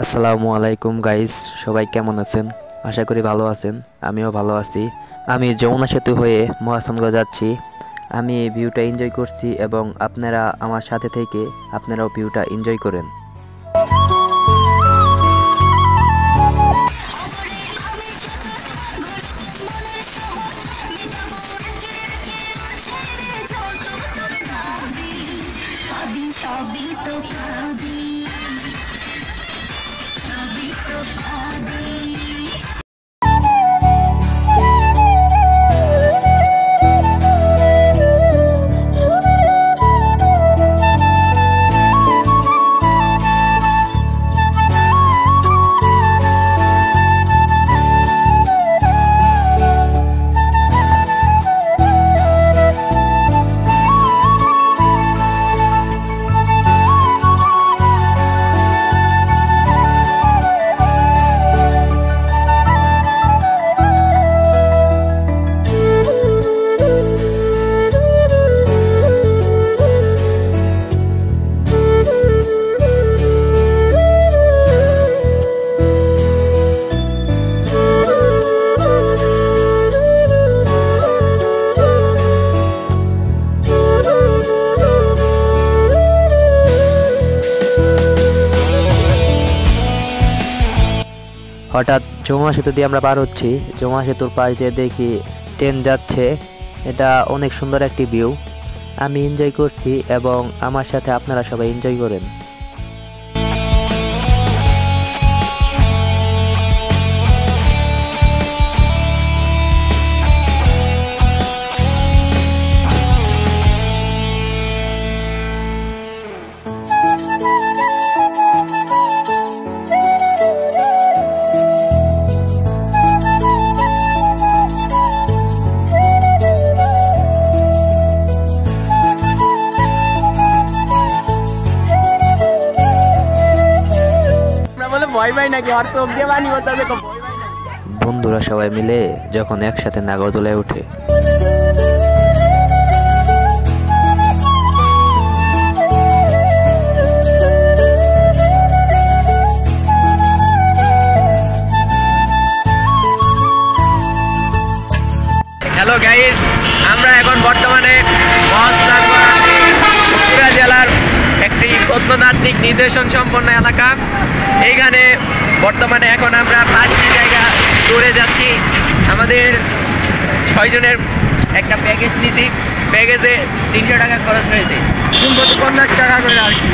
আসসালামু আলাইকুম গাইস, সবাই কেমন আছেন? আশা করি ভালো আছেন। আমিও ভালো আছি। আমি যমুনা সেতু হয়ে মহাস্থানগঞ্জ যাচ্ছি। আমি এই ভিউটা এনজয় করছি এবং আপনারা আমার সাথে থেকে আপনারাও ভিউটা এনজয় করেন। হঠাৎ যমুনা সেতু দিয়ে আমরা পার হচ্ছি। যমুনা সেতুর পাশ দিয়ে দেখি ট্রেন যাচ্ছে। এটা অনেক সুন্দর একটি ভিউ। আমি এনজয় করছি এবং আমার সাথে আপনারা সবাই এনজয় করেন। বন্ধুরা সবাই মিলে যখন একসাথে নাগরদোলায় ওঠে, হ্যালো গাইস, আমরা এখন বর্তমানে বগুড়া জেলার একটি প্রত্নতাত্ত্বিক নিদর্শন সম্পন্ন এলাকা। এইখানে বর্তমানে এখন আমরা 5টি জায়গা ট্যুরে যাচ্ছি। আমাদের 6 জনের একটা প্যাকেজ নিয়েছি। প্যাকেজে 300 টাকা খরচ হয়েছে, 50 টাকা করে আর কি।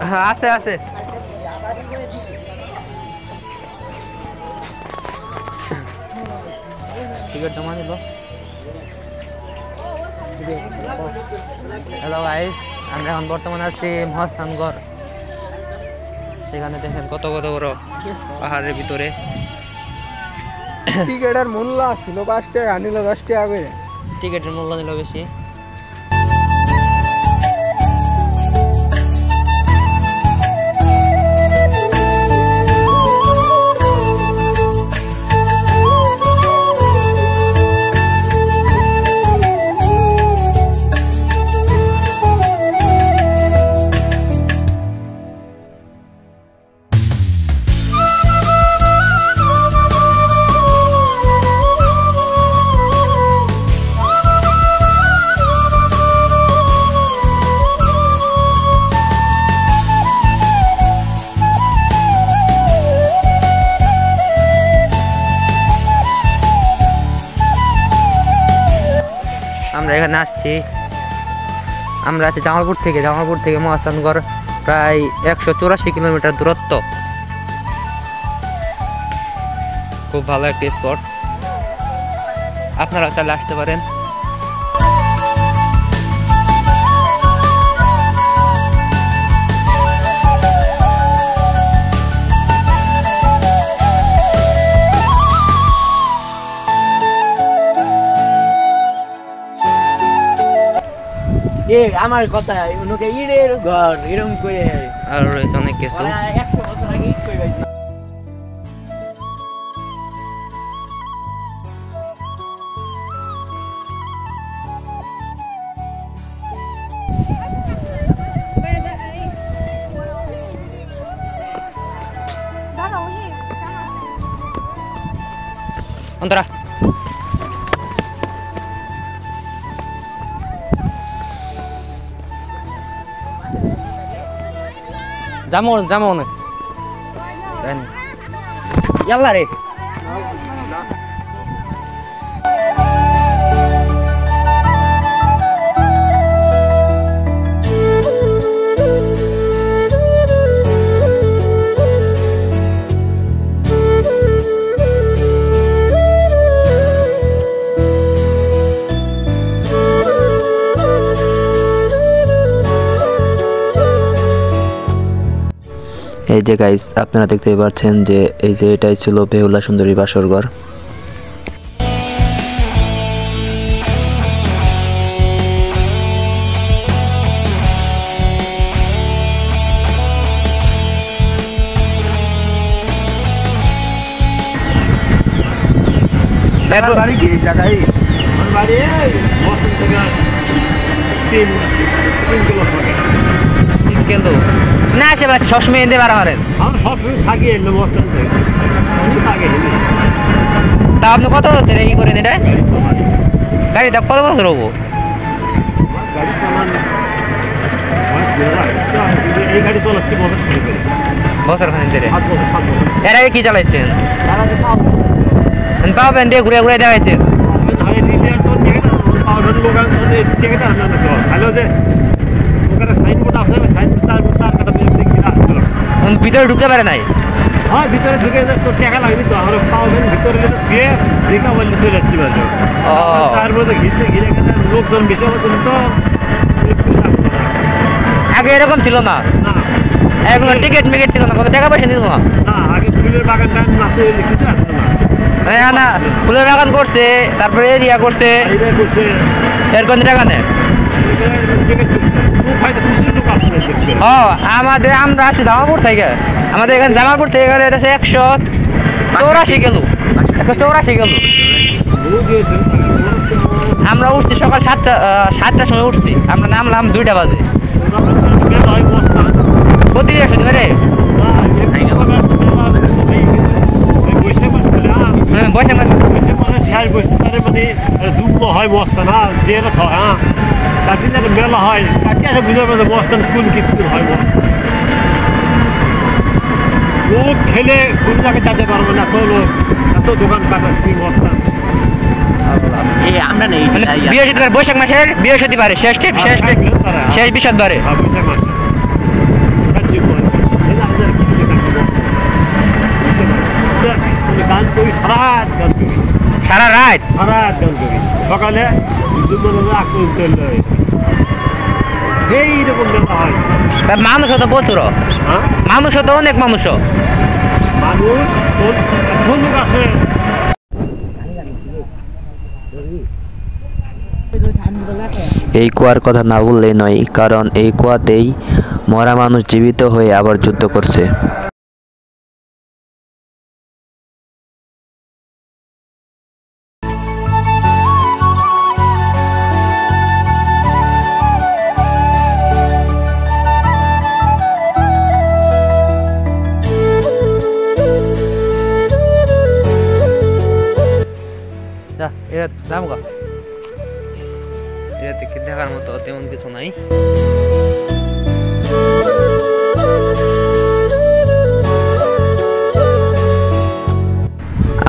হ্যাঁ, আছে আছে। টিকিট জমা নিল। হ্যালো গাইস, আমরা এখন বর্তমানে আছি মহাস্থানগড়। সেখানে দেখেন কত বড় বড় পাহাড়ের ভিতরে। টিকিটের মূল্য ছিল 5 টাকা, নিল 10 টাকা করে। টিকিটের মূল্য নিল বেশি। আমরা এখানে আসছি। আমরা আছি জামালপুর থেকে মহাস্থানগড় প্রায় 184 কিলোমিটার দূরত্ব। খুব ভালো একটি স্পট, আপনারা চাইলে আসতে পারেন। এ আমার কথা উনকে ইড়ের ঘর এরকম করে আর রয়েছে অনেক কিছু। 100 বছর আগে ইট করে গেছে। অন্তরা যাবো যাবো না ইয়াল্লা রে এই যে গাইস আপনারা দেখতে পাচ্ছেন যে এই যে এটাই ছিল বেহুলা সুন্দরী বাসর ঘর। বাড়ি কি জায়গায় বাড়ি বসন্ত থেকে 3 কিলো থাকে। কিন্তু না সে বাচ্চা সবসময় এনে বার আমাদের আমি সবসময় থাকি এলে বসন্ত থেকে আমি থাকি তা আপনি কত হচ্ছে ই করেন এটা গাড়িটা কত বছর হবো? গাড়ি চালান এই গাড়ি চলাচ্ছি বছর খানিক ধরে। 7 বছর এর আগে কি চালাইছেন? পাবেন দিয়ে ঘুরে ঘুরে দেখাইছেন। ভিতরে ঢুকতে পারে নাই? হ্যাঁ ভিতরে ঢুকে তো টাকা লাগবে তো আমার পাওয়ার ভিতরে গিয়ে দেখা বললে চলে যাচ্ছি তার মধ্যে ঘিরে ঘিরে লোকজন বেশি হচ্ছিল তো আগে এরকম ছিল না। এগুলো টিকিট মিকেট ছিল না, কত টাকা পয়সা নিত না। আগে ফুলের বাগান নাচে কিছু আসতো না। না ফুলের বাগান করছে, তারপরে এরিয়া করছে, এরকম টাকা নেই। আমাদের আমরা আছি জামালপুর থেকে, আমাদের এখানে জামালপুর থেকে গেলে এটা 184 গেল, 184 গেল। আমরা উঠছি সকাল 7টার সময় উঠছি, আমরা নামলাম 2টা বাজে। প্রতি রে হয় বস্তা না যে হ্যাঁ কাটিলে মেলা হয় কাটি আসে বুঝে পারছে বস্তা কোন কিছু হয় লোক খেলে কোন জায়গায় যেতে পারবো না, তো লোক এত দোকান কাটাচ্ছি বস্তা। আমরা নেই বৃহস্পতিবার, বৈশাখ মাসের বৃহস্পতিবারে শেষ বৃহস্পতিবারে সারা রাত সকালে এইরকম হয়। মানুষও তো প্রচুর, মানুষও তো অনেক মানুষও মানুষ আছে। এই কুয়ার কথা না বললেই নয়, কারণ এই কুয়াতেই মরা মানুষ জীবিত হয়ে আবার যুদ্ধ করছে। এটা দাম কত? এটা দেখে দেখার মতো তেমন কিছু নাই।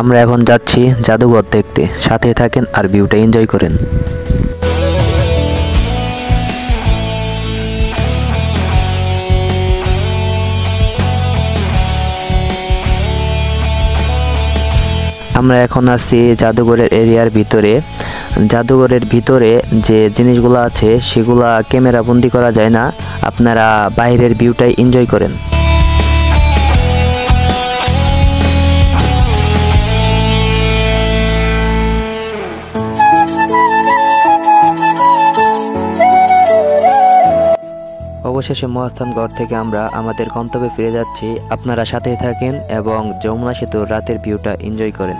আমরা এখন যাচ্ছি জাদুঘর দেখতে, সাথে থাকেন আর ভিউটা এনজয় করেন। আমরা এখন আছি জাদুঘরের এরিয়ার ভিতরে। জাদুঘরের ভিতরে যে জিনিসগুলো আছে সেগুলা ক্যামেরা বন্দি করা যায় না, আপনারা বাইরের ভিউটাই এনজয় করেন। অবশেষে মহাস্থানগড় থেকে আমরা আমাদের গন্তব্যে ফিরে যাচ্ছি। আপনারা সাথেই থাকেন এবং যমুনা সেতুর রাতের ভিউটা এনজয় করেন।